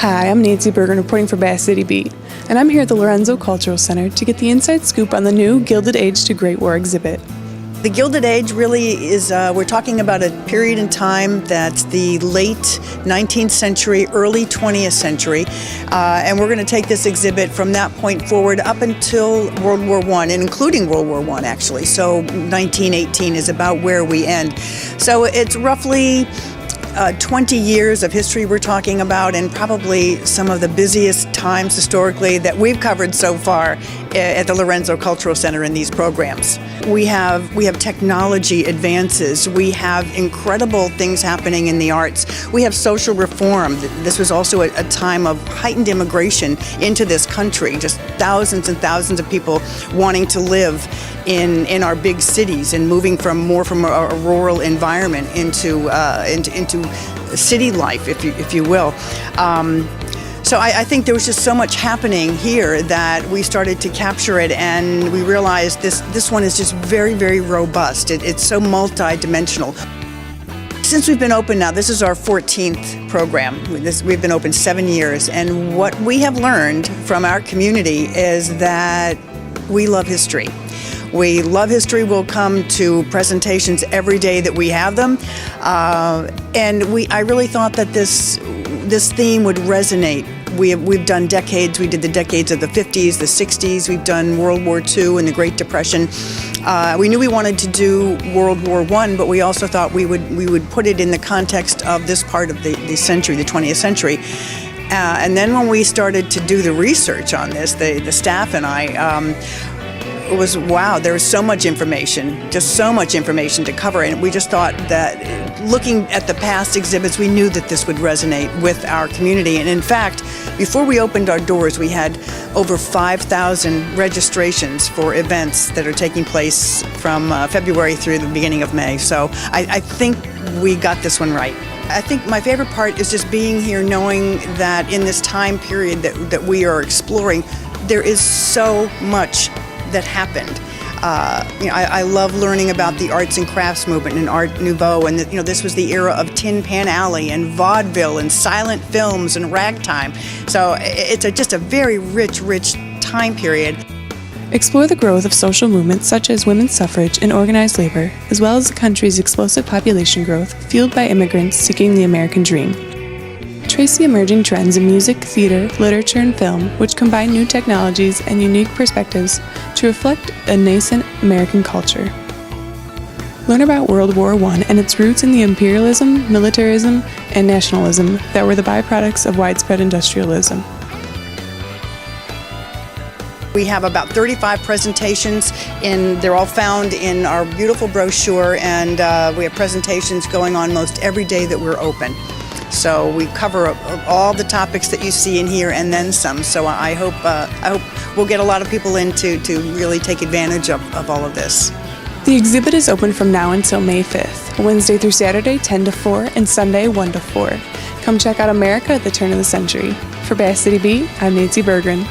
Hi, I'm Nancy Berggren reporting for Bass City Beat, and I'm here at the Lorenzo Cultural Center to get the inside scoop on the new Gilded Age to Great War exhibit. The Gilded Age really is, we're talking about a period in time that's the late 19th century, early 20th century, and we're going to take this exhibit from that point forward up until World War I, and including World War I actually, so 1918 is about where we end. So it's roughly 20 years of history we're talking about, and probably some of the busiest times historically that we've covered so far at the Lorenzo Cultural Center in these programs. We have technology advances. We have incredible things happening in the arts. We have social reform. This was also a time of heightened immigration into this country, just thousands and thousands of people wanting to live in our big cities and moving from a rural environment into city life, if you will. So I think there was just so much happening here that we started to capture it, and we realized this one is just very, very robust. It's so multi-dimensional. Since we've been open now, this is our 14th program. We've been open 7 years, and what we have learned from our community is that we love history. We love history. We'll come to presentations every day that we have them, and I really thought that this theme would resonate. We've done decades. We did the decades of the 50s, the 60s. We've done World War II and the Great Depression. We knew we wanted to do World War I, but we also thought we would put it in the context of this part of the century, the 20th century. And then when we started to do the research on this, the staff and I, it was, wow, there was so much information, just so much information to cover, and we just thought that looking at the past exhibits, we knew that this would resonate with our community. And in fact, before we opened our doors, we had over 5,000 registrations for events that are taking place from February through the beginning of May. So I think we got this one right. I think my favorite part is just being here, knowing that in this time period that we are exploring, there is so much that happened. I love learning about the arts and crafts movement and Art Nouveau, and this was the era of Tin Pan Alley and vaudeville and silent films and ragtime. So it's just a very rich time period. Explore the growth of social movements such as women's suffrage and organized labor, as well as the country's explosive population growth fueled by immigrants seeking the American dream. Trace the emerging trends in music, theater, literature, and film, which combine new technologies and unique perspectives to reflect a nascent American culture. Learn about World War I and its roots in the imperialism, militarism, and nationalism that were the byproducts of widespread industrialism. We have about 35 presentations, and they're all found in our beautiful brochure, and we have presentations going on most every day that we're open. So we cover all the topics that you see in here and then some. So I hope we'll get a lot of people in to really take advantage of all of this. The exhibit is open from now until May 5th, Wednesday through Saturday 10 to 4 and Sunday 1 to 4. Come check out America at the turn of the century. For Bass City Beat, I'm Nancy Berggren.